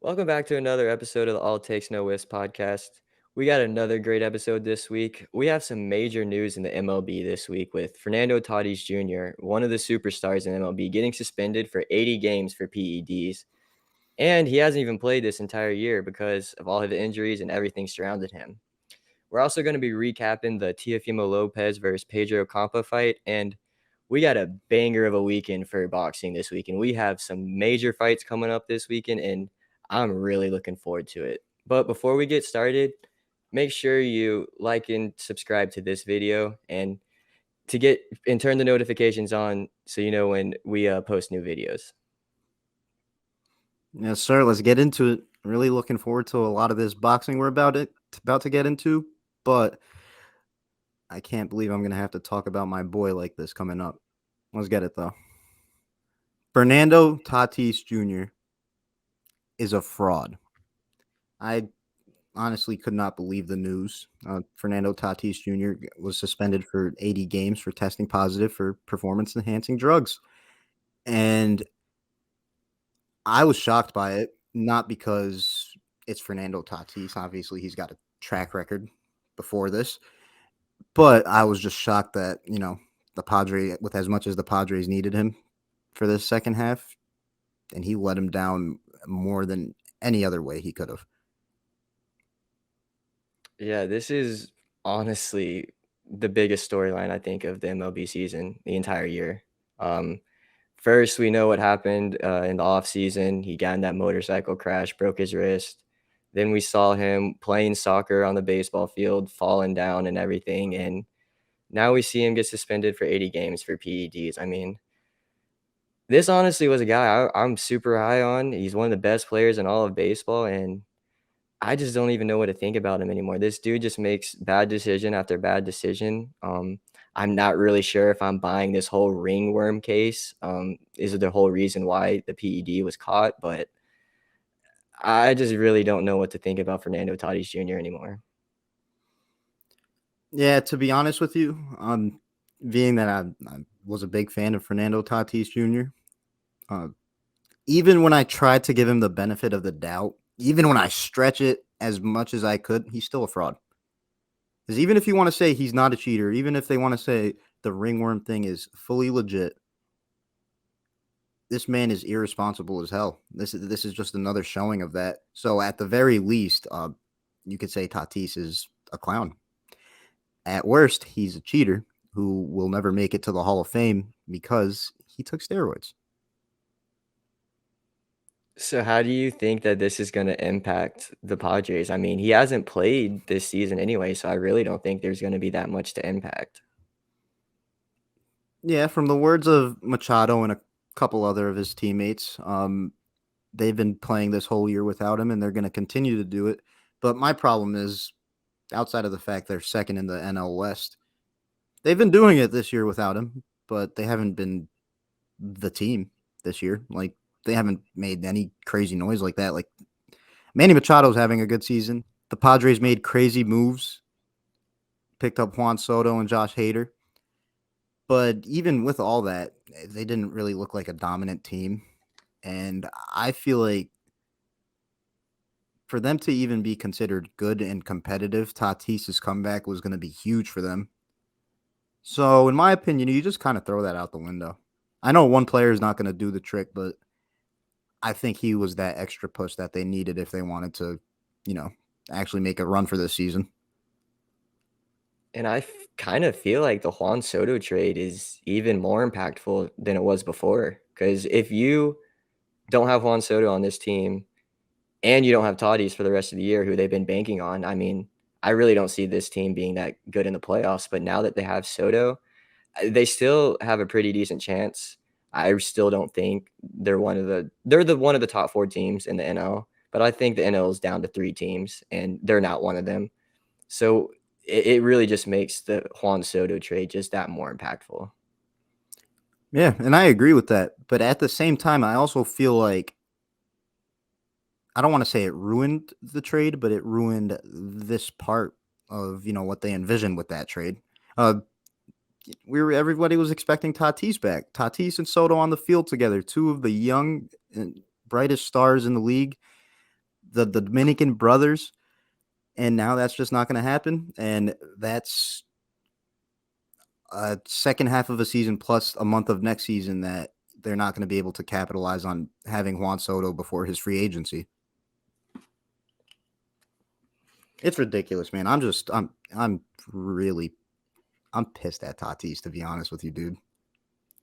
Welcome back to another episode of the All Takes No Whiffs podcast. We got another great episode this week. We have some major news in the MLB this week with Fernando Tatis Jr., one of the superstars in MLB, getting suspended for 80 games for PEDs. And he hasn't even played this entire year because of all of the injuries and everything surrounding him. We're also going to be recapping the Teofimo Lopez versus Pedro Campa fight. And we got a banger of a weekend for boxing this weekend. We have some major fights coming up this weekend, and I'm really looking forward to it. But before we get started, make sure you like and subscribe to this video and turn the notifications on so you know when we post new videos. Yes, sir. Let's get into it. Really looking forward to a lot of this boxing we're about to get into, but I can't believe I'm gonna have to talk about my boy like this coming up. Let's get it though. Fernando Tatis Jr. is a fraud. I honestly could not believe the news. Fernando Tatis Jr. was suspended for 80 games for testing positive for performance enhancing drugs. And I was shocked by it, not because it's Fernando Tatis. Obviously, he's got a track record before this, but I was just shocked that, the Padres, with as much as the Padres needed him for this second half, and he let him down more than any other way he could have. Yeah, this is honestly the biggest storyline I think of the MLB season the entire year. Um, First, we know what happened in the off season. He got in that motorcycle crash, broke his wrist. Then we saw him playing soccer on the baseball field, falling down and everything. And now we see him get suspended for 80 games for PEDs. I mean, this honestly was a guy I'm super high on. He's one of the best players in all of baseball, and I just don't even know what to think about him anymore. This dude just makes bad decision after bad decision. I'm not really sure if I'm buying this whole ringworm case. Is the whole reason why the PED was caught, but I just really don't know what to think about Fernando Tatis Jr. anymore. Yeah, to be honest with you, being that I was a big fan of Fernando Tatis Jr., uh, even when I tried to give him the benefit of the doubt, even when I stretch it as much as I could, he's still a fraud. Because even if you want to say he's not a cheater, even if they want to say the ringworm thing is fully legit, this man is irresponsible as hell. This is just another showing of that. So at the very least, you could say Tatis is a clown. At worst, he's a cheater who will never make it to the Hall of Fame because he took steroids. So how do you think that this is going to impact the Padres? I mean, he hasn't played this season anyway, so I really don't think there's going to be that much to impact. Yeah, from the words of Machado and a couple other of his teammates, they've been playing this whole year without him, and they're going to continue to do it. But my problem is, outside of the fact they're second in the NL West, they've been doing it this year without him, but they haven't been the team this year. Like, they haven't made any crazy noise like that. Like, Manny Machado's having a good season. The Padres made crazy moves, picked up Juan Soto and Josh Hader. But even with all that, they didn't really look like a dominant team. And I feel like for them to even be considered good and competitive, Tatis's comeback was going to be huge for them. So, in my opinion, you just kind of throw that out the window. I know one player is not going to do the trick, but I think he was that extra push that they needed if they wanted to, actually make a run for this season. And I kind of feel like the Juan Soto trade is even more impactful than it was before. Because if you don't have Juan Soto on this team and you don't have Tatis for the rest of the year, who they've been banking on, I mean, I really don't see this team being that good in the playoffs. But now that they have Soto, they still have a pretty decent chance. I still don't think they're one of the top 4 teams in the NL, but I think the NL is down to 3 teams, and they're not one of them. So it really just makes the Juan Soto trade just that more impactful. Yeah, and I agree with that. But at the same time, I also feel like I don't want to say it ruined the trade, but it ruined this part of what they envisioned with that trade. Uh, everybody was expecting Tatis back. Tatis and Soto on the field together, two of the young and brightest stars in the league. the Dominican brothers, and now that's just not going to happen. And that's a second half of a season plus a month of next season that they're not going to be able to capitalize on having Juan Soto before his free agency. It's ridiculous, man. I'm pissed at Tatis, to be honest with you, dude.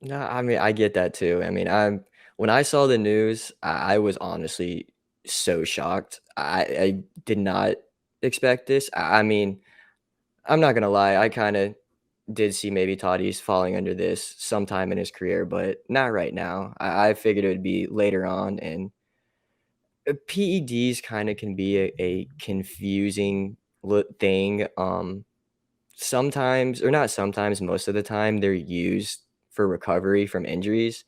No, I mean, I get that too. I mean, when I saw the news, I was honestly so shocked. I did not expect this. I mean, I'm not gonna lie, I kind of did see maybe Tatis falling under this sometime in his career, but not right now. I figured it would be later on, and PEDs kind of can be a confusing thing. Sometimes, or not sometimes, most of the time, they're used for recovery from injuries.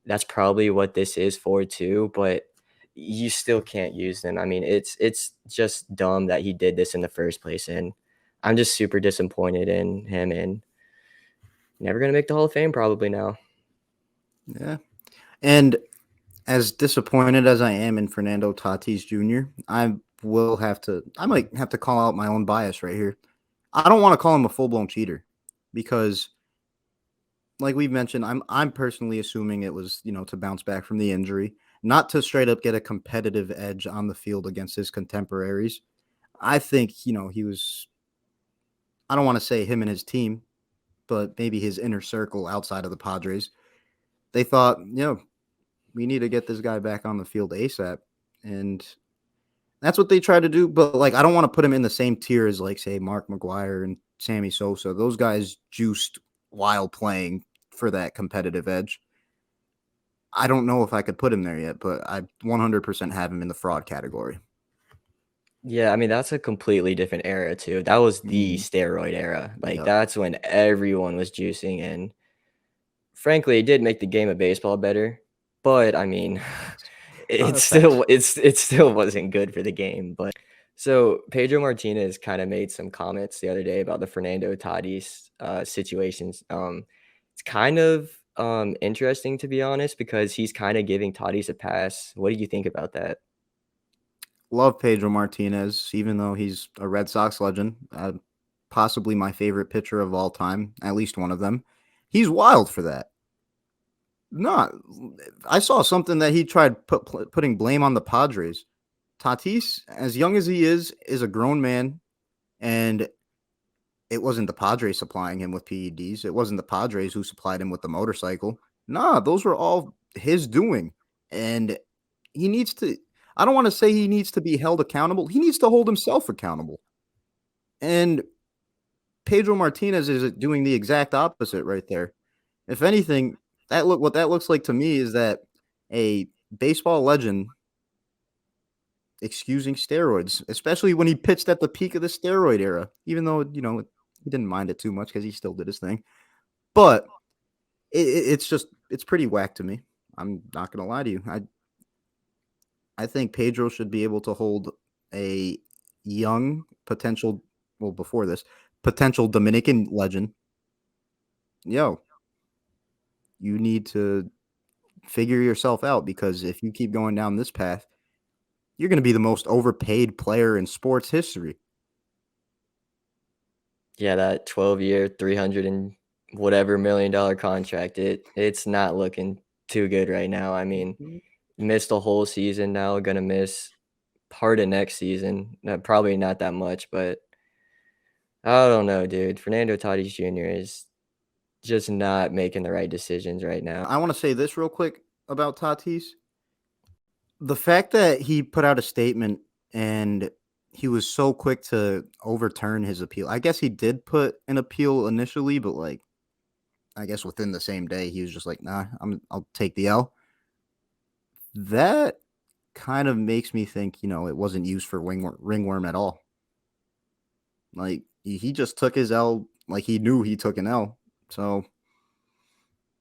That's probably what this is for too, but you still can't use them. I mean, it's just dumb that he did this in the first place, and I'm just super disappointed in him and never gonna make the Hall of Fame probably now. Yeah. And as disappointed as I am in Fernando Tatis Jr., I might have to call out my own bias right here. I don't want to call him a full-blown cheater because, like we've mentioned, I'm personally assuming it was, to bounce back from the injury, not to straight up get a competitive edge on the field against his contemporaries. I think, he was, I don't want to say him and his team, but maybe his inner circle outside of the Padres. They thought, we need to get this guy back on the field ASAP. And that's what they tried to do. But, I don't want to put him in the same tier as, say, Mark McGwire and Sammy Sosa. Those guys juiced while playing for that competitive edge. I don't know if I could put him there yet, but I 100% have him in the fraud category. Yeah, I mean, that's a completely different era too. That was the steroid era. Yep. That's when everyone was juicing, and frankly, it did make the game of baseball better. But I mean, it still wasn't good for the game. But so Pedro Martinez kind of made some comments the other day about the Fernando Tatis situations. It's kind of interesting, to be honest, because he's kind of giving Tatis a pass. What do you think about that? Love Pedro Martinez, even though he's a Red Sox legend, possibly my favorite pitcher of all time, at least one of them. He's wild for that. No, I saw something that he tried putting blame on the Padres. Tatis, as young as he is a grown man, and it wasn't the Padres supplying him with PEDs. It wasn't the Padres who supplied him with the motorcycle. Nah, those were all his doing, and he needs to. I don't want to say he needs to be held accountable. He needs to hold himself accountable. And Pedro Martinez is doing the exact opposite right there. If anything, what that looks like to me is that a baseball legend excusing steroids, especially when he pitched at the peak of the steroid era, even though, he didn't mind it too much because he still did his thing. But it's pretty whack to me. I'm not going to lie to you. I think Pedro should be able to hold a young potential Dominican legend. Yo, you need to figure yourself out, because if you keep going down this path, you're going to be the most overpaid player in sports history. Yeah, that 12-year, 300 and whatever $1 million contract, it's not looking too good right now. I mean, missed a whole season now, gonna miss part of next season. Probably not that much, but I don't know, dude. Fernando Tatis Jr. is just not making the right decisions right now. I want to say this real quick about Tatis. The fact that he put out a statement and he was so quick to overturn his appeal. I guess he did put an appeal initially, but I guess within the same day, he was just like, nah, I'll take the L. That kind of makes me think, it wasn't used for ringworm at all. He just took his L like he knew he took an L. So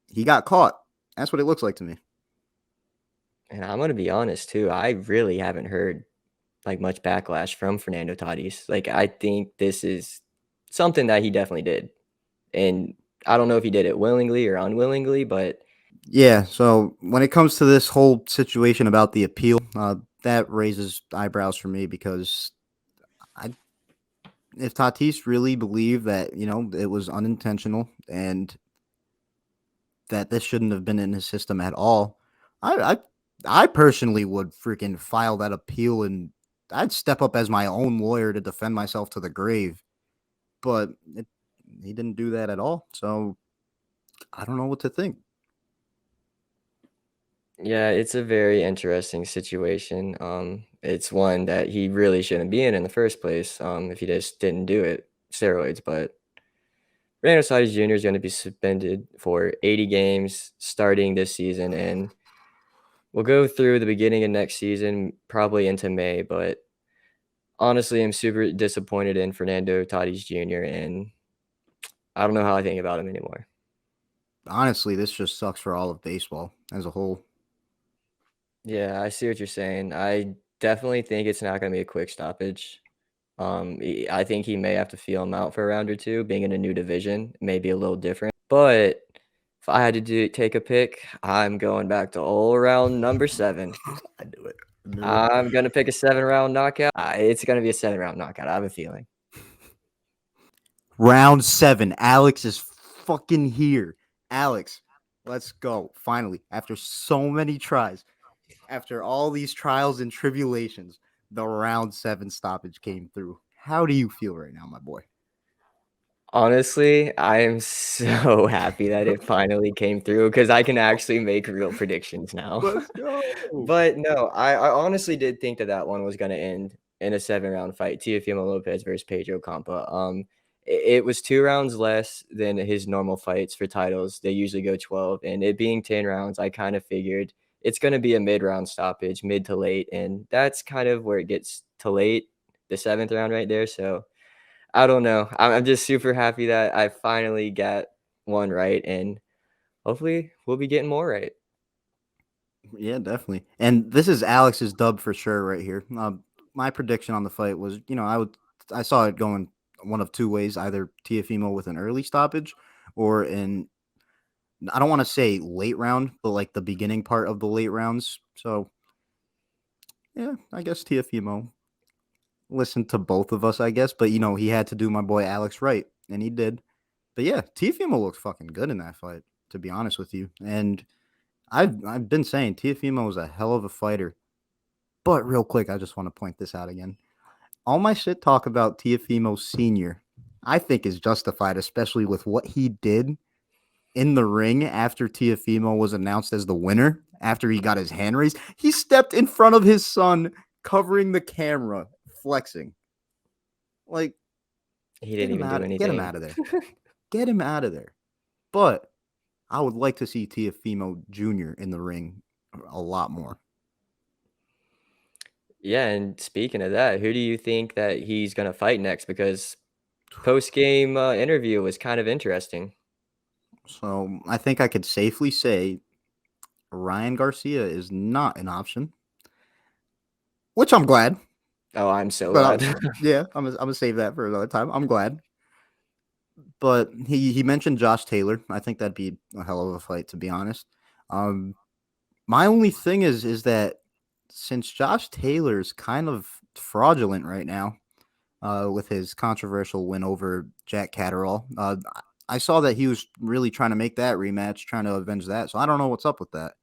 he got caught. That's what it looks like to me. And I'm gonna be honest too. I really haven't heard much backlash from Fernando Tatis. I think this is something that he definitely did, and I don't know if he did it willingly or unwillingly, but yeah. So when it comes to this whole situation about the appeal, that raises eyebrows for me because if Tatis really believed that, it was unintentional and that this shouldn't have been in his system at all, I I, I personally would freaking file that appeal and I'd step up as my own lawyer to defend myself to the grave. But he didn't do that at all. So I don't know what to think. Yeah, it's a very interesting situation. It's one that he really shouldn't be in the first place. If he just didn't do it, steroids. But Fernando Tatis Jr. is going to be suspended for 80 games starting this season, and we'll go through the beginning of next season, probably into May. But honestly, I'm super disappointed in Fernando Tatis Jr., and I don't know how I think about him anymore. Honestly, this just sucks for all of baseball as a whole. Yeah, I see what you're saying. I definitely think it's not going to be a quick stoppage. I think he may have to feel him out for a round or two. Being in a new division may be a little different. But if I had to take a pick, I'm going back to old round number 7. I knew it. I knew it. I'm gonna pick a 7-round knockout. It's gonna be a 7-round knockout. I have a feeling. Round 7. Alex is fucking here. Alex, let's go. Finally, after so many tries, after all these trials and tribulations, the round 7 stoppage came through. How do you feel right now, my boy? Honestly, I am so happy that it finally came through because I can actually make real predictions now. Let's go. But no, I honestly did think that that one was going to end in a 7-round fight. Teofimo Lopez versus Pedro Campa. It was 2 rounds less than his normal fights for titles. They usually go 12, and it being 10 rounds, I kind of figured it's going to be a mid-round stoppage, mid to late, and that's kind of where it gets to late, the 7th round right there. So I don't know. I'm just super happy that I finally got one right, and hopefully we'll be getting more right. Yeah, definitely. And this is Alex's dub for sure right here. My prediction on the fight was, I saw it going one of two ways, either Teofimo with an early stoppage or I don't want to say late round, but like the beginning part of the late rounds. So yeah, I guess Teofimo listened to both of us, I guess, but he had to do my boy Alex right, and he did. But yeah, Teofimo looked fucking good in that fight, to be honest with you. And I've been saying Teofimo is a hell of a fighter. But real quick, I just want to point this out again. All my shit talk about Teofimo Sr., I think is justified, especially with what he did in the ring after Teofimo was announced as the winner, after he got his hand raised. He stepped in front of his son, covering the camera, flexing. Like, He didn't even do anything. Get him out of there. Get him out of there. But I would like to see Teofimo Jr. in the ring a lot more. Yeah, and speaking of that, who do you think that he's gonna fight next? Because post-game interview was kind of interesting. So I think I could safely say Ryan Garcia is not an option, which I'm glad. Oh, I'm so But glad. yeah, I'm gonna save that for another time. I'm glad. But he mentioned Josh Taylor. I think that'd be a hell of a fight, to be honest. My only thing is that since Josh Taylor's kind of fraudulent right now, with his controversial win over Jack Catterall, I saw that he was really trying to make that rematch, trying to avenge that. So I don't know what's up with that.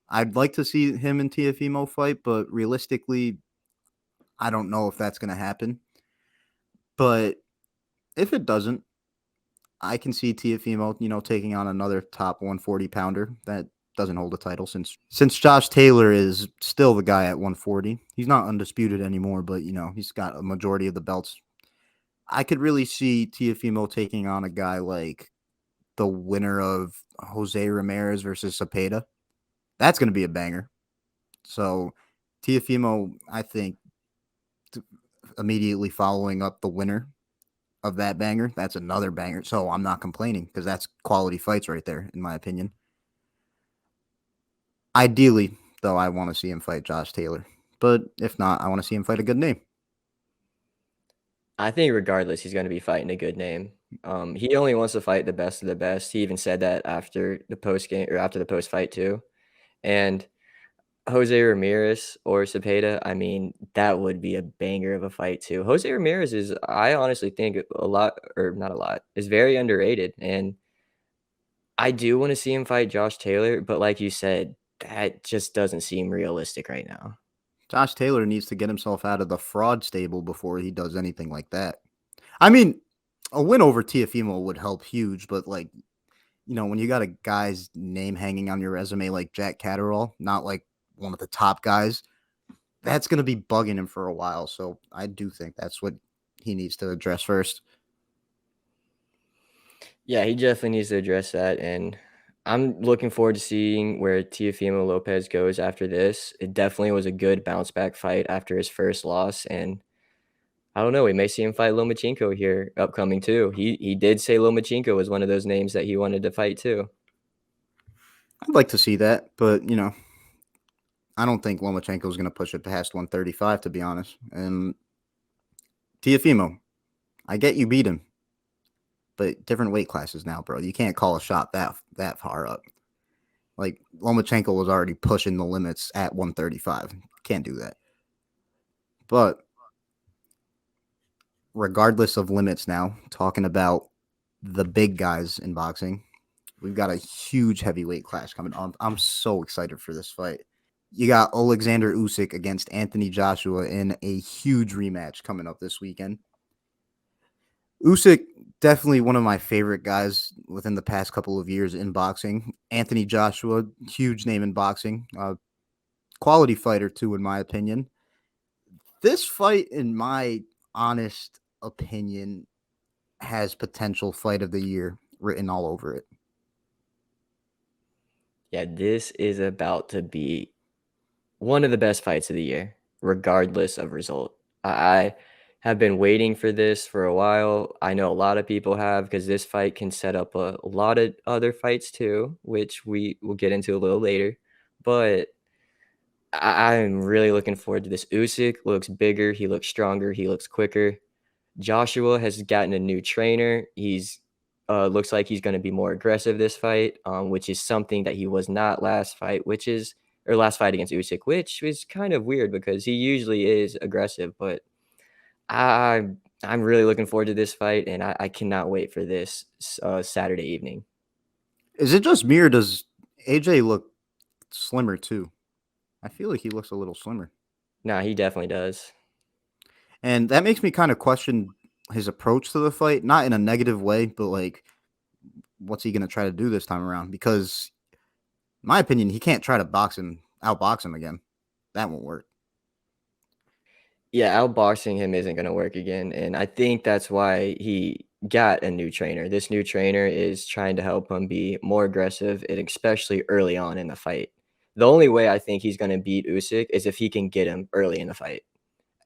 I'd like to see him and Teofimo fight, but realistically, I don't know if that's going to happen. But if it doesn't, I can see Teofimo, taking on another top 140 pounder that doesn't hold a title since Josh Taylor is still the guy at 140. He's not undisputed anymore, but he's got a majority of the belts. I could really see Teofimo taking on a guy like the winner of Jose Ramirez versus Cepeda. That's going to be a banger. So Teofimo, I think, immediately following up the winner of that banger, that's another banger. So I'm not complaining because that's quality fights right there, in my opinion. Ideally, though, I want to see him fight Josh Taylor. But if not, I want to see him fight a good name. I think regardless, he's going to be fighting a good name. He only wants to fight the best of the best. He even said that after the post game or after the post fight too. And Jose Ramirez or Cepeda, I mean, that would be a banger of a fight too. Jose Ramirez is, I honestly think a lot, or not a lot, is very underrated. And I do want to see him fight Josh Taylor, but like you said, that just doesn't seem realistic right now. Josh Taylor needs to get himself out of the fraud stable before he does anything like that. I mean, a win over Teofimo would help huge, but like, when you got a guy's name hanging on your resume like Jack Catterall, not like one of the top guys, that's going to be bugging him for a while. So I do think that's what he needs to address first. Yeah, he definitely needs to address that. And I'm looking forward to seeing where Teofimo Lopez goes after this. It definitely was a good bounce back fight after his first loss. And I don't know, we may see him fight Lomachenko here upcoming too. He did say Lomachenko was one of those names that he wanted to fight too. I'd like to see that, but I don't think Lomachenko is going to push it past 135, to be honest. And Teofimo, I get you beat him, but different weight classes now, bro. You can't call a shot that far up. Like Lomachenko was already pushing the limits at 135. Can't do that. But regardless of limits now, talking about the big guys in boxing, we've got a huge heavyweight clash coming on. I'm so excited for this fight. You got Oleksandr Usyk against Anthony Joshua in a huge rematch coming up this weekend. Usyk, definitely one of my favorite guys within the past couple of years in boxing. Anthony Joshua, huge name in boxing. Quality fighter, too, in my opinion. This fight, in my honest opinion, has potential fight of the year written all over it. Yeah, this is about to be one of the best fights of the year, regardless of result. I have been waiting for this for a while. I know a lot of people have because this fight can set up a lot of other fights too, which we will get into a little later. But I'm really looking forward to this. Usyk looks bigger, he looks stronger, he looks quicker. Joshua has gotten a new trainer. He's looks like he's going to be more aggressive this fight, which is something that he was not last fight, last fight against Usyk, which is kind of weird because he usually is aggressive. But I'm really looking forward to this fight, and I cannot wait for this Saturday evening. Is it just me or does AJ look slimmer too? I feel like he looks a little slimmer. Nah, he definitely does. And that makes me kind of question his approach to the fight, not in a negative way, but like, what's he going to try to do this time around? Because, in my opinion, he can't try to outbox him again. That won't work. Yeah, outboxing him isn't going to work again. And I think that's why he got a new trainer. This new trainer is trying to help him be more aggressive, and especially early on in the fight. The only way I think he's going to beat Usyk is if he can get him early in the fight.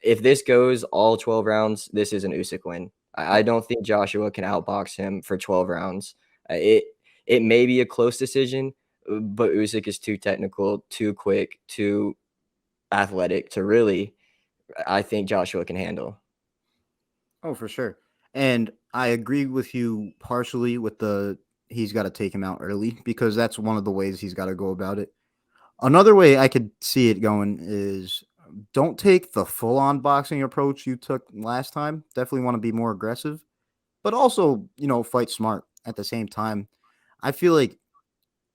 If this goes all 12 rounds, this is an Usyk win. I don't think Joshua can outbox him for 12 rounds. It may be a close decision, but Usyk is too technical, too quick, too athletic to really, I think Joshua can handle. Oh, for sure. And I agree with you partially with he's got to take him out early because that's one of the ways he's got to go about it. Another way I could see it going is don't take the full on boxing approach you took last time. Definitely want to be more aggressive, but also, fight smart at the same time. I feel like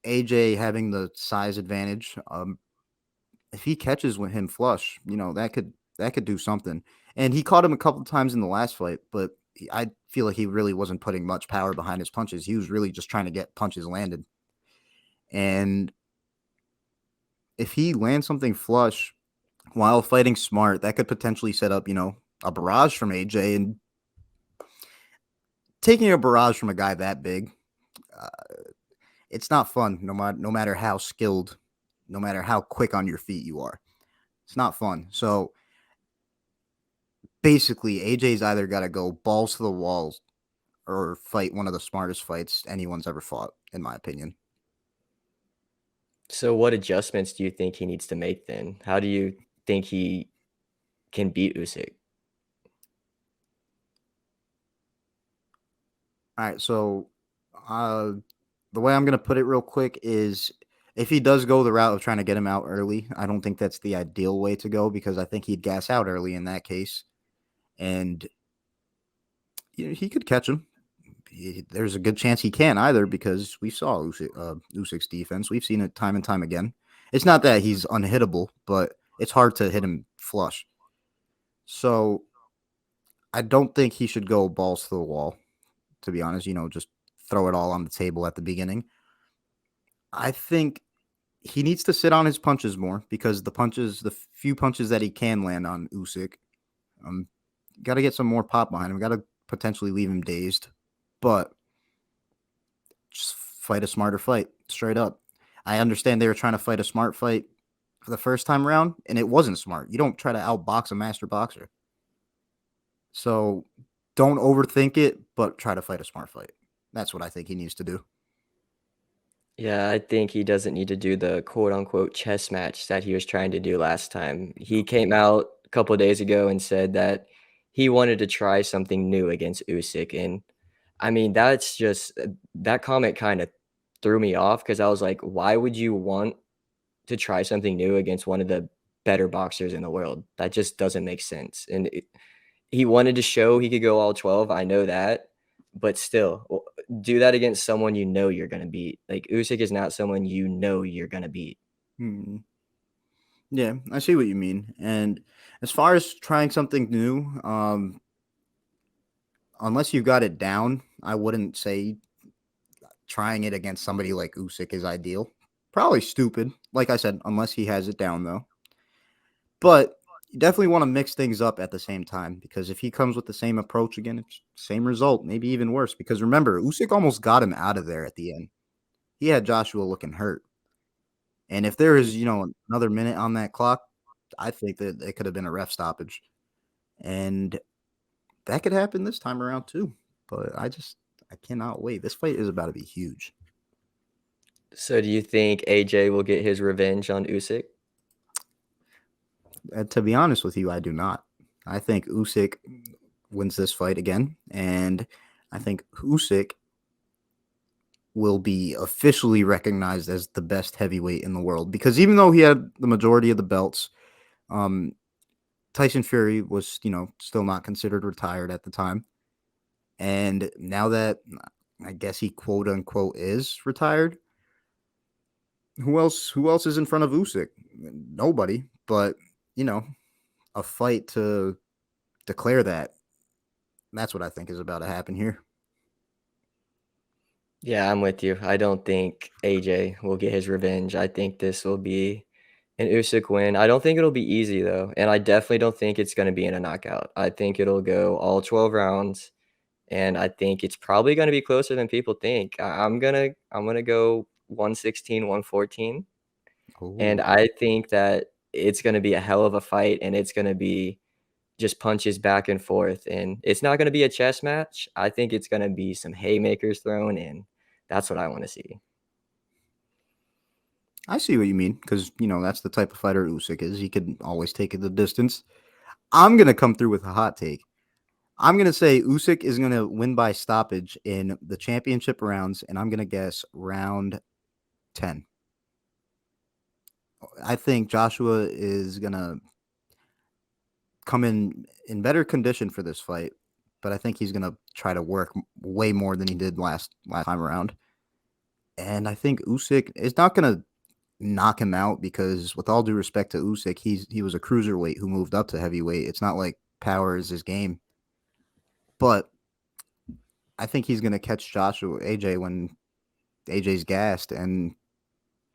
AJ having the size advantage, if he catches with him flush, that could do something. And he caught him a couple times in the last fight, but I feel like he really wasn't putting much power behind his punches. He was really just trying to get punches landed. And if he lands something flush while fighting smart, that could potentially set up, a barrage from AJ. And taking a barrage from a guy that big, uh, it's not fun. No matter how skilled, no matter how quick on your feet you are, it's not fun. So basically, AJ's either got to go balls to the walls or fight one of the smartest fights anyone's ever fought, in my opinion. So what adjustments do you think he needs to make then? How do you think he can beat Usyk? All right, so uh, the way I'm going to put it real quick is If he does go the route of trying to get him out early, I don't think that's the ideal way to go because I think he'd gas out early in that case. And he could catch him. There's a good chance he can't either because we saw Usyk's defense. We've seen it time and time again. It's not that he's unhittable, but it's hard to hit him flush. So I don't think he should go balls to the wall, to be honest. Just throw it all on the table at the beginning. I think he needs to sit on his punches more because the few punches that he can land on Usyk, um, got to get some more pop behind him. Got to potentially leave him dazed, but just fight a smarter fight, straight up. I understand they were trying to fight a smart fight for the first time around, and it wasn't smart. You don't try to outbox a master boxer. So don't overthink it, but try to fight a smart fight. That's what I think he needs to do. Yeah, I think he doesn't need to do the quote unquote chess match that he was trying to do last time. He came out a couple of days ago and said that he wanted to try something new against Usyk. And I mean, that's just that comment kind of threw me off because I was like, why would you want to try something new against one of the better boxers in the world? That just doesn't make sense. And he wanted to show he could go all 12. I know that, but still, do that against someone you know you're gonna beat. Like Usyk is not someone you know you're gonna beat. Hmm. Yeah, I see what you mean. And as far as trying something new, unless you've got it down, I wouldn't say trying it against somebody like Usyk is ideal. Probably stupid, like I said, unless he has it down though. But you definitely want to mix things up at the same time because if he comes with the same approach again, it's same result, maybe even worse. Because remember, Usyk almost got him out of there at the end. He had Joshua looking hurt. And if there is, another minute on that clock, I think that it could have been a ref stoppage. And that could happen this time around too. But I cannot wait. This fight is about to be huge. So do you think AJ will get his revenge on Usyk? To be honest with you, I do not. I think Usyk wins this fight again, and I think Usyk will be officially recognized as the best heavyweight in the world because even though he had the majority of the belts, um, Tyson Fury was, still not considered retired at the time. And now that I guess he quote unquote is retired, who else is in front of Usyk? Nobody. But, you know, a fight to declare that. That's what I think is about to happen here. Yeah, I'm with you. I don't think AJ will get his revenge. I think this will be an Usyk win. I don't think it'll be easy though, and I definitely don't think it's going to be in a knockout. I think it'll go all 12 rounds, and I think it's probably going to be closer than people think. I'm gonna go 116, 114, and Oh, I think that it's going to be a hell of a fight, and it's going to be just punches back and forth, and it's not going to be a chess match. I think it's going to be some haymakers thrown in. That's what I want to see. I see what you mean because, that's the type of fighter Usyk is. He could always take it the distance. I'm going to come through with a hot take. I'm going to say Usyk is going to win by stoppage in the championship rounds, and I'm going to guess round 10. I think Joshua is going to come in better condition for this fight, but I think he's going to try to work way more than he did last time around. And I think Usyk is not going to knock him out because, with all due respect to Usyk, he was a cruiserweight who moved up to heavyweight. It's not like power is his game, but I think he's going to catch AJ when AJ's gassed, and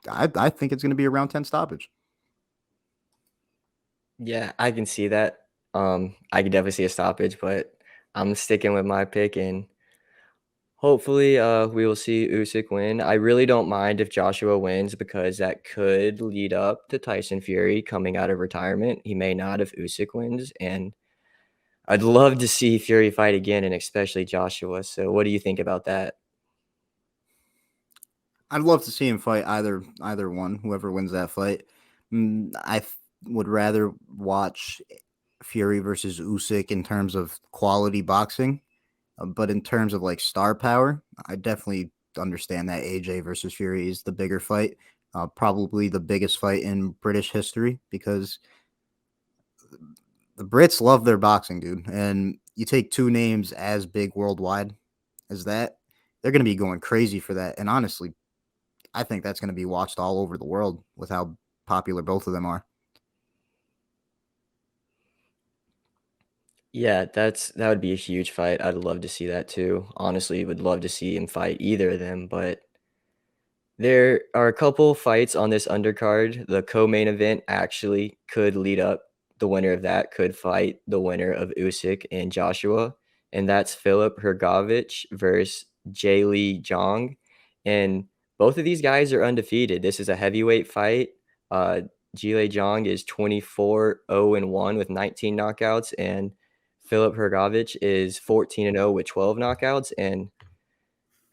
I think it's going to be a round 10 stoppage. Yeah, I can see that. I can definitely see a stoppage, but I'm sticking with my pick, and hopefully, we will see Usyk win. I really don't mind if Joshua wins because that could lead up to Tyson Fury coming out of retirement. He may not if Usyk wins, and I'd love to see Fury fight again, and especially Joshua. So, what do you think about that? I'd love to see him fight either one, whoever wins that fight. Would rather watch Fury versus Usyk in terms of quality boxing, but in terms of like star power, I definitely understand that AJ versus Fury is the bigger fight. Probably the biggest fight in British history because the Brits love their boxing, dude. And you take two names as big worldwide as that, they're going to be going crazy for that. And honestly, I think that's going to be watched all over the world with how popular both of them are. Yeah, that would be a huge fight. I'd love to see that too. Honestly, would love to see him fight either of them, but there are a couple fights on this undercard. The co-main event actually could lead up. The winner of that could fight the winner of Usyk and Joshua, and that's Filip Hrgovic versus Zhilei Zhang. And both of these guys are undefeated. This is a heavyweight fight. Uh, Zhilei Zhang is 24-0-1 with 19 knockouts, and Filip Hrgovic is 14-0 with 12 knockouts. And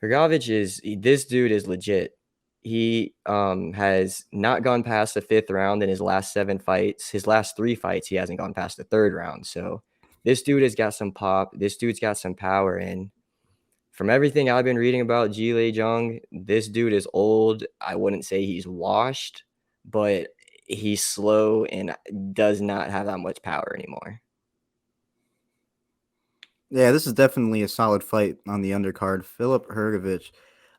this dude is legit. He has not gone past the fifth round in his last 7 fights. His last 3 fights, he hasn't gone past the third round. So this dude has got some pop. This dude's got some power. And from everything I've been reading about Zhilei Zhang, this dude is old. I wouldn't say he's washed, but he's slow and does not have that much power anymore. Yeah, this is definitely a solid fight on the undercard. Filip Hrgovic,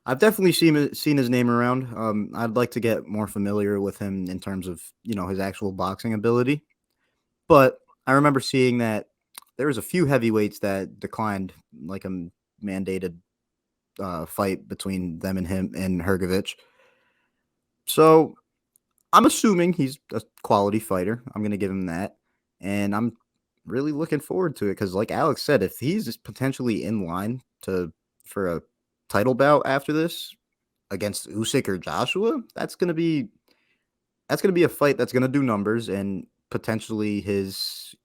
I've definitely seen his name around. I'd like to get more familiar with him in terms of his actual boxing ability. But I remember seeing that there was a few heavyweights that declined, like a mandated fight between them and him and Hrgovic. So I'm assuming he's a quality fighter. I'm going to give him that. And I'm really looking forward to it because, like Alex said, if he's potentially in line for a title bout after this against Usyk or Joshua, that's gonna be a fight that's gonna do numbers and potentially his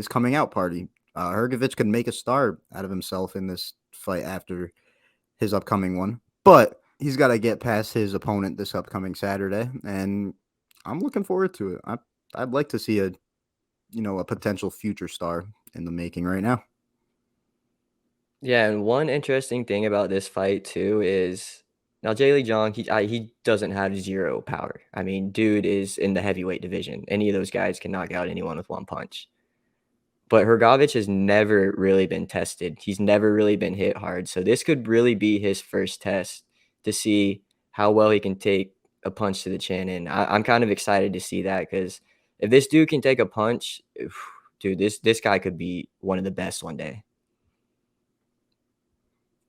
coming out party. Hrgovic could make a star out of himself in this fight after his upcoming one, but he's got to get past his opponent this upcoming Saturday, and I'm looking forward to it. I'd like to see a potential future star in the making right now. Yeah, and one interesting thing about this fight too is now Zhilei Zhang, he doesn't have 0 power. I mean, dude is in the heavyweight division. Any of those guys can knock out anyone with one punch. But Hrgovic has never really been tested. He's never really been hit hard. So this could really be his first test to see how well he can take a punch to the chin. And I'm kind of excited to see that because if this dude can take a punch, dude, this guy could be one of the best one day.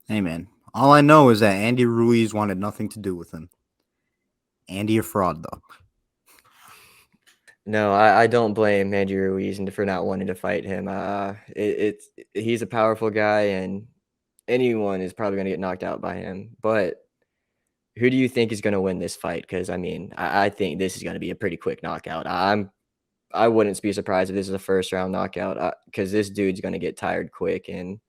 Hey man, all I know is that Andy Ruiz wanted nothing to do with him. Andy a fraud though. No, I don't blame Andy Ruiz for not wanting to fight him. He's a powerful guy, and anyone is probably going to get knocked out by him. But who do you think is going to win this fight? Because I mean, I think this is going to be a pretty quick knockout. I wouldn't be surprised if this is a first round knockout because this dude's going to get tired quick, and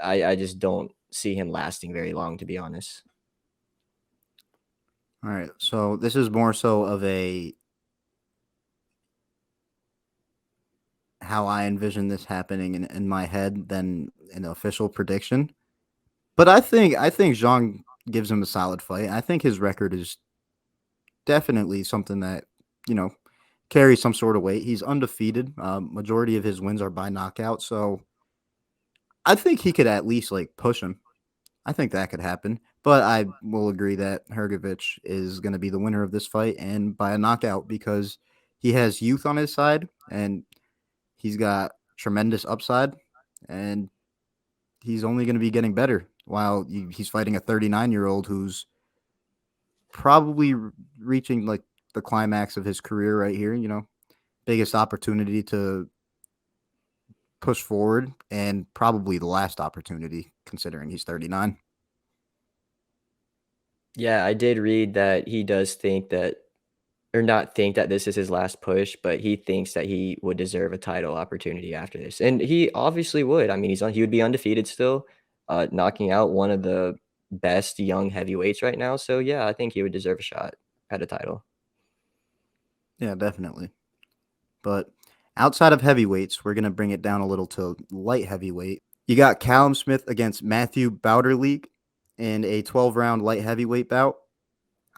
I just don't see him lasting very long, to be honest. All right, so this is more so of a how I envision this happening in my head than an official prediction. But I think Zhang gives him a solid fight. I think his record is definitely something that you know carries some sort of weight. He's undefeated. Majority of his wins are by knockout, so I think he could at least like push him. I think that could happen. But I will agree that Hrgovic is going to be the winner of this fight and by a knockout because he has youth on his side and he's got tremendous upside and he's only going to be getting better while he's fighting a 39-year-old who's probably reaching like the climax of his career right here, biggest opportunity to push forward and probably the last opportunity considering he's 39. Yeah, I did read that he does think that, or not think that this is his last push, but he thinks that he would deserve a title opportunity after this, and he obviously would. I mean, he would be undefeated still, knocking out one of the best young heavyweights right now. So yeah, I think he would deserve a shot at a title. Yeah, definitely. But outside of heavyweights, we're going to bring it down a little to light heavyweight. You got Callum Smith against Mathieu Bauderlique in a 12-round light heavyweight bout.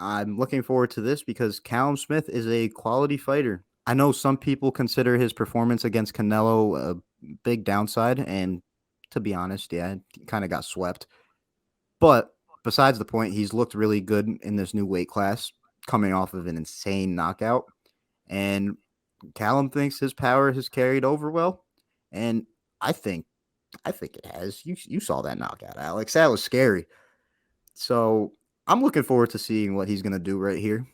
I'm looking forward to this because Callum Smith is a quality fighter. I know some people consider his performance against Canelo a big downside, and to be honest, yeah, kind of got swept. But besides the point, he's looked really good in this new weight class, coming off of an insane knockout. And Callum thinks his power has carried over well, and I think I think it has. You saw that knockout, Alex. That was scary. So I'm looking forward to seeing what he's going to do right here.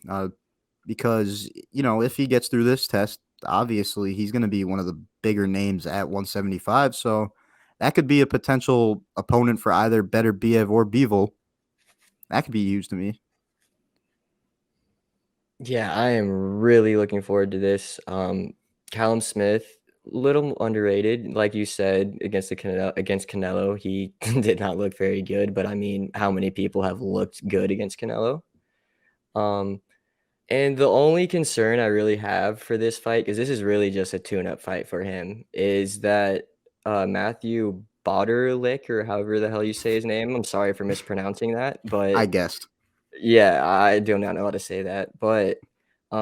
Because, if he gets through this test, obviously he's going to be one of the bigger names at 175. So that could be a potential opponent for either Better Biev or Bivol. That could be huge to me. Yeah, I am really looking forward to this. Callum Smith, little underrated, like you said, against Canelo, he did not look very good. But I mean, how many people have looked good against Canelo? Um, and the only concern I really have for this fight, because this is really just a tune-up fight for him, is that Mathieu Bauderlique, or however the hell you say his name. I'm sorry for mispronouncing that, I but guessed. yeah, I do not know how to say that. But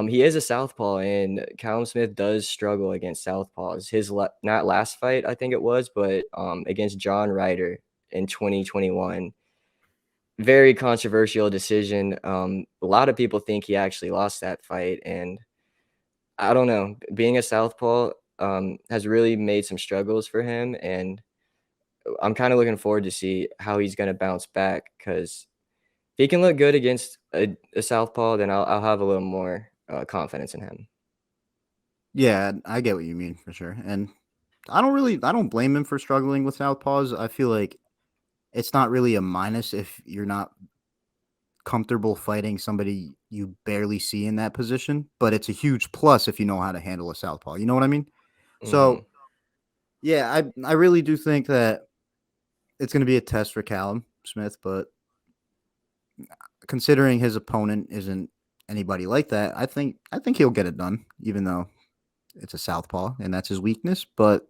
he is a southpaw, and Callum Smith does struggle against southpaws. Not last fight, I think it was, but against John Ryder in 2021. Very controversial decision. A lot of people think he actually lost that fight, and I don't know. Being a southpaw has really made some struggles for him, and I'm kind of looking forward to see how he's going to bounce back. Because if he can look good against a southpaw, then I'll have a little more confidence in him. Yeah, I get what you mean for sure. And I don't blame him for struggling with southpaws. I feel like it's not really a minus if you're not comfortable fighting somebody you barely see in that position, but it's a huge plus if you know how to handle a southpaw. You know what I mean? Hmm. So yeah, I really do think that it's going to be a test for Callum Smith, but considering his opponent isn't anybody like that, I think he'll get it done, even though it's a southpaw and that's his weakness. But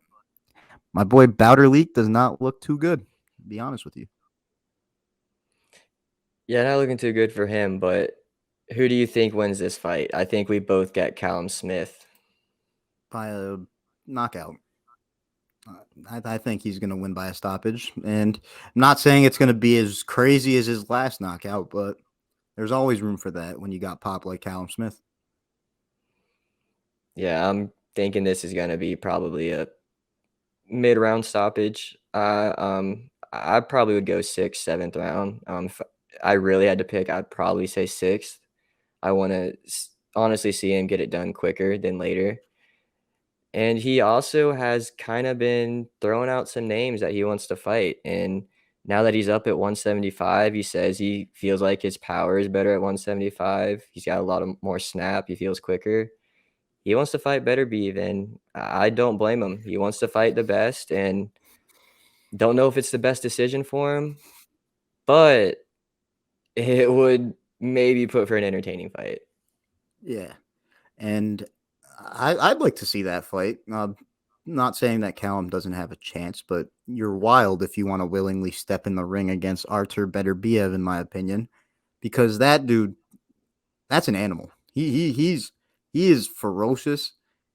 my boy Bauderlique does not look too good. To be honest with you, Yeah, not looking too good for him. But who do you think wins this fight? I think we both get Callum Smith. by a knockout. I think he's going to win by a stoppage. And I'm not saying it's going to be as crazy as his last knockout, but there's always room for that when you got pop like Callum Smith. Yeah, I'm thinking this is going to be probably a mid-round stoppage. I probably would go sixth, seventh round. If I really had to pick, I'd probably say sixth. I want to honestly see him get it done quicker than later. And he also has kind of been throwing out some names that he wants to fight. And now that he's up at 175, he says he feels like his power is better at 175. He's got a lot of more snap. He feels quicker. He wants to fight better Beeve, and I don't blame him. He wants to fight the best, and don't know if it's the best decision for him, but it would maybe put for an entertaining fight. Yeah. And I'd like to see that fight. Not saying that Callum doesn't have a chance, but you're wild if you want to willingly step in the ring against Artur Beterbiev, in my opinion, because that dude, that's an animal. He is ferocious,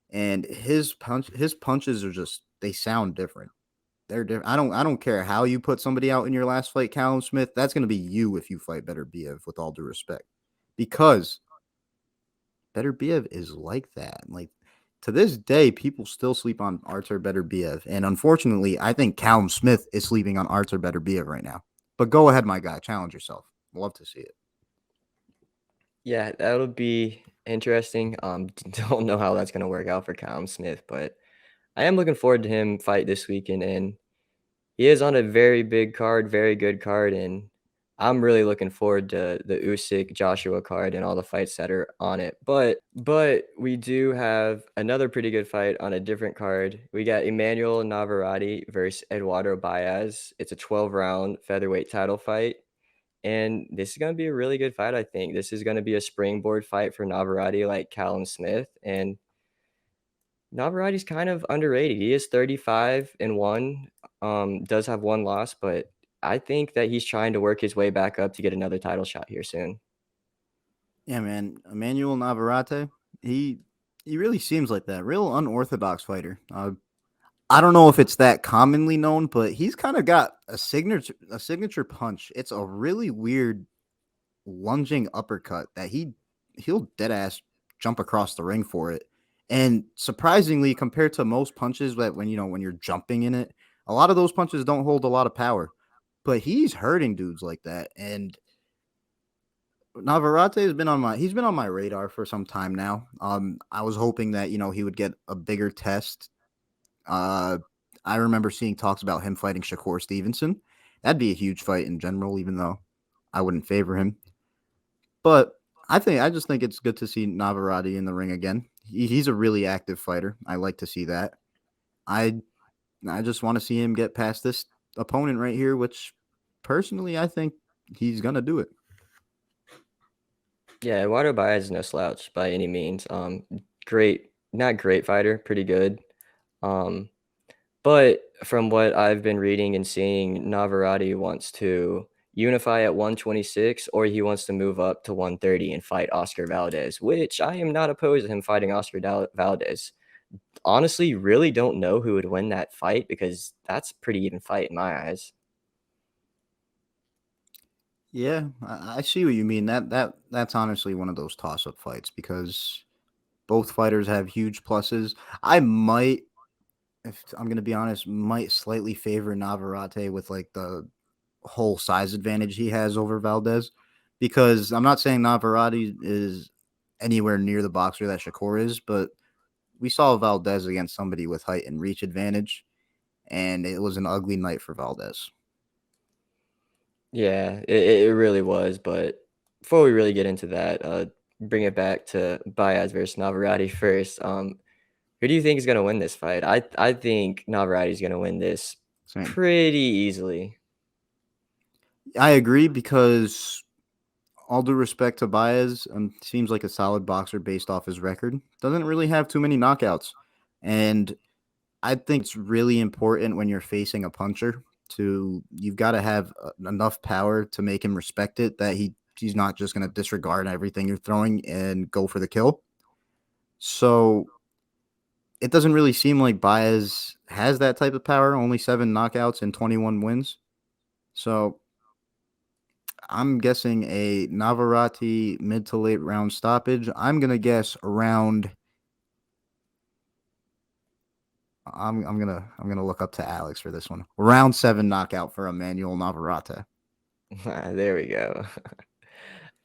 and his punches are just they sound different. They're different. I don't care how you put somebody out in your last fight, Callum Smith. That's gonna be you if you fight Beterbiev, with all due respect, because Beterbiev is like that. Like to this day, people still sleep on Artur Beterbiev, and unfortunately, I think Callum Smith is sleeping on Artur Beterbiev right now. But go ahead, my guy, challenge yourself. Love to see it. Yeah, that'll be interesting. Don't know how that's gonna work out for Callum Smith, but I am looking forward to him fight this weekend, and he is on a very big card, very good card, and I'm really looking forward to the Usyk Joshua card and all the fights that are on it. But we do have another pretty good fight on a different card. We got Emanuel Navarrete versus Eduardo Baez. It's a 12-round featherweight title fight. And this is going to be a really good fight, I think. This is going to be a springboard fight for Navarrete like Callum Smith. And Navarrete's kind of underrated. He is 35-1, does have one loss, but I think that he's trying to work his way back up to get another title shot here soon. Yeah, man. Emanuel Navarrete, he he really seems like that real unorthodox fighter. I don't know if it's that commonly known, but he's kind of got a signature punch. It's a really weird lunging uppercut that he'll dead ass jump across the ring for it. And surprisingly, compared to most punches that when you're jumping in it, a lot of those punches don't hold a lot of power. But he's hurting dudes like that. And Navarrete he's been on my radar for some time now. I was hoping that he would get a bigger test. Uh, I remember seeing talks about him fighting Shakur Stevenson. That'd be a huge fight in general, even though I wouldn't favor him. But I just think it's good to see Navarrete in the ring again. He's a really active fighter. I like to see that. I I just want to see him get past this opponent right here, which personally I think he's gonna do it. Yeah, Eduardo Baez is no slouch by any means. Great, not great fighter, pretty good. Um, but from what I've been reading and seeing, Navarrete wants to unify at 126, or he wants to move up to 130 and fight Oscar Valdez, which I am not opposed to him fighting Oscar Valdez. Honestly, really don't know who would win that fight because that's a pretty even fight in my eyes. Yeah, I see what you mean. That's honestly one of those toss up fights because both fighters have huge pluses. I might, if I'm gonna be honest, might slightly favor Navarrete with like the whole size advantage he has over Valdez, because I'm not saying Navarrete is anywhere near the boxer that Shakur is, but we saw Valdez against somebody with height and reach advantage, and it was an ugly night for Valdez. Yeah, it really was. But before we really get into that, bring it back to Baez versus Navarrete first. Who do you think is going to win this fight? I think Navarrete is going to win this Same. pretty easily. I agree because all due respect to Baez, seems like a solid boxer based off his record. Doesn't really have too many knockouts, and I think it's really important when you're facing a puncher to you've got to have enough power to make him respect it that he's not just going to disregard everything you're throwing and go for the kill. So it doesn't really seem like Baez has that type of power. Only 7 knockouts and 21 wins. So I'm guessing a Navarrete mid to late round stoppage. I'm gonna guess around. I'm gonna look up to Alex for this one. Round 7 knockout for Emmanuel Navarrete. There we go.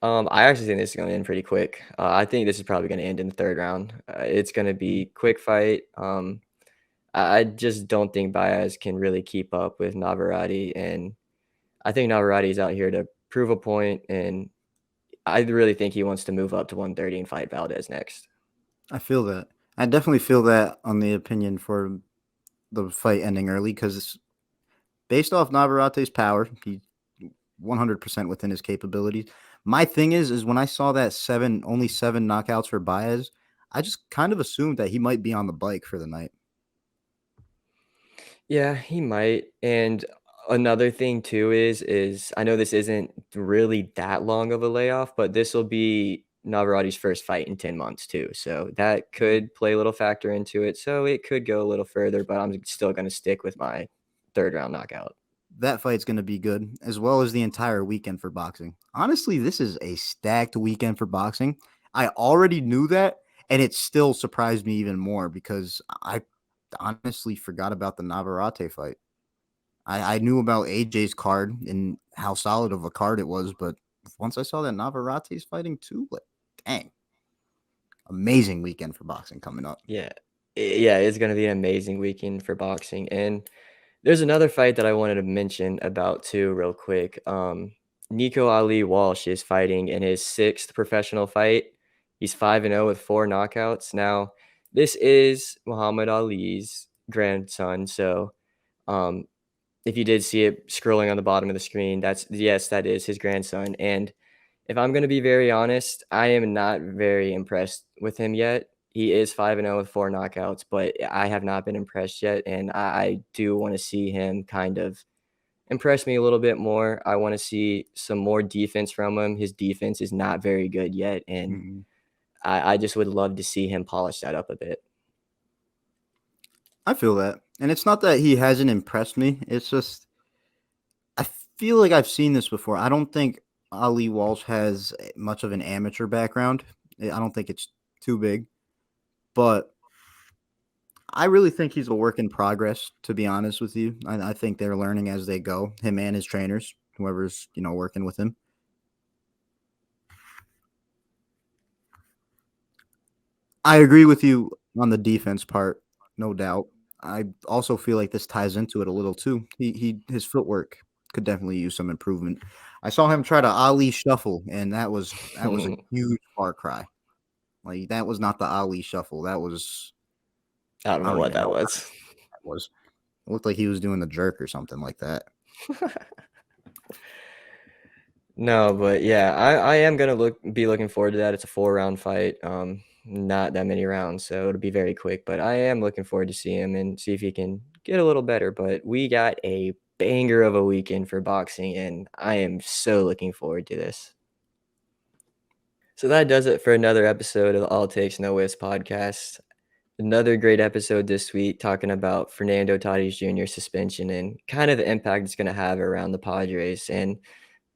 I actually think this is going to end pretty quick. I think this is probably going to end in the third round. It's going to be quick fight. I just don't think Baez can really keep up with Navarrete, and I think Navarrete is out here to prove a point, and I really think he wants to move up to 130 and fight Valdez next. I feel that. I definitely feel that on the opinion for the fight ending early because based off Navarrete's power, he 100% within his capabilities. My thing is when I saw that only 7 knockouts for Baez, I just kind of assumed that he might be on the bike for the night. Yeah, he might. And another thing too is I know this isn't really that long of a layoff, but this will be Navarrete's first fight in 10 months too. So that could play a little factor into it. So it could go a little further, but I'm still going to stick with my third round knockout. That fight's going to be good, as well as the entire weekend for boxing. Honestly, this is a stacked weekend for boxing. I already knew that, and it still surprised me even more because I honestly forgot about the Navarrete fight. I knew about AJ's card and how solid of a card it was, but once I saw that Navarrete's fighting too, like, dang, amazing weekend for boxing coming up. Yeah. Yeah, it's going to be an amazing weekend for boxing. And there's another fight that I wanted to mention about too, real quick. Nico Ali Walsh is fighting in his sixth professional fight. He's 5-0 with 4 knockouts. Now, this is Muhammad Ali's grandson. So, um, if you did see it scrolling on the bottom of the screen, that is his grandson. And if I'm going to be very honest, I am not very impressed with him yet. He is 5-0 with 4 knockouts, but I have not been impressed yet, and I do want to see him kind of impress me a little bit more. I want to see some more defense from him. His defense is not very good yet, and I just would love to see him polish that up a bit. I feel that. And it's not that he hasn't impressed me. It's just I feel like I've seen this before. I don't think Ali Walsh has much of an amateur background. I don't think it's too big. But I really think he's a work in progress, to be honest with you. I think they're learning as they go, him and his trainers, whoever's, working with him. I agree with you on the defense part, no doubt. I also feel like this ties into it a little too. His footwork could definitely use some improvement. I saw him try to Ali shuffle, and that was a huge far cry. Like that was not the Ali shuffle. That was I don't know what that was. That was. It looked like he was doing the jerk or something like that. No, but yeah, I am gonna be looking forward to that. It's a 4-round fight. Not that many rounds, so it'll be very quick. But I am looking forward to see him and see if he can get a little better. But we got a banger of a weekend for boxing, and I am so looking forward to this. So that does it for another episode of the All Takes No Whiffs podcast. Another great episode this week talking about Fernando Tatis Jr. suspension and kind of the impact it's going to have around the Padres and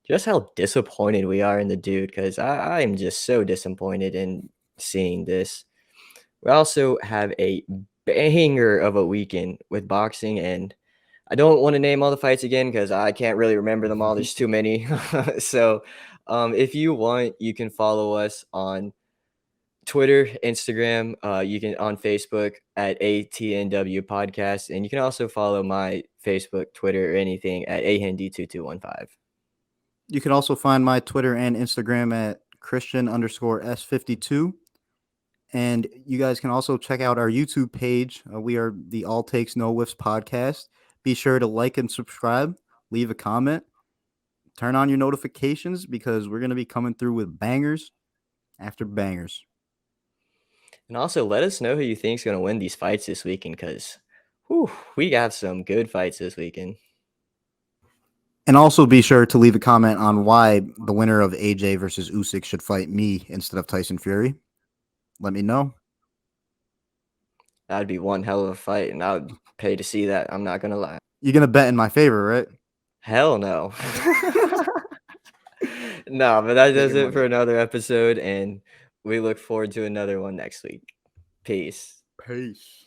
just how disappointed we are in the dude, because I am just so disappointed in seeing this. We also have a banger of a weekend with boxing, and I don't want to name all the fights again because I can't really remember them all. There's too many. So if you want, you can follow us on Twitter, Instagram, you can on Facebook at ATNW Podcast, and you can also follow my Facebook, Twitter, or anything at ahendy2215. You can also find my Twitter and Instagram at Christian_S52. And you guys can also check out our YouTube page. We are the All Takes No Whiffs podcast. Be sure to like and subscribe, leave a comment, turn on your notifications because we're going to be coming through with bangers after bangers. And also let us know who you think is going to win these fights this weekend, because we got some good fights this weekend. And also be sure to leave a comment on why the winner of AJ versus Usyk should fight me instead of Tyson Fury. Let me know. That'd be one hell of a fight, and I would pay to see that. I'm not going to lie. You're going to bet in my favor, right? Hell no. No, but that does it for another episode, and we look forward to another one next week. Peace. Peace.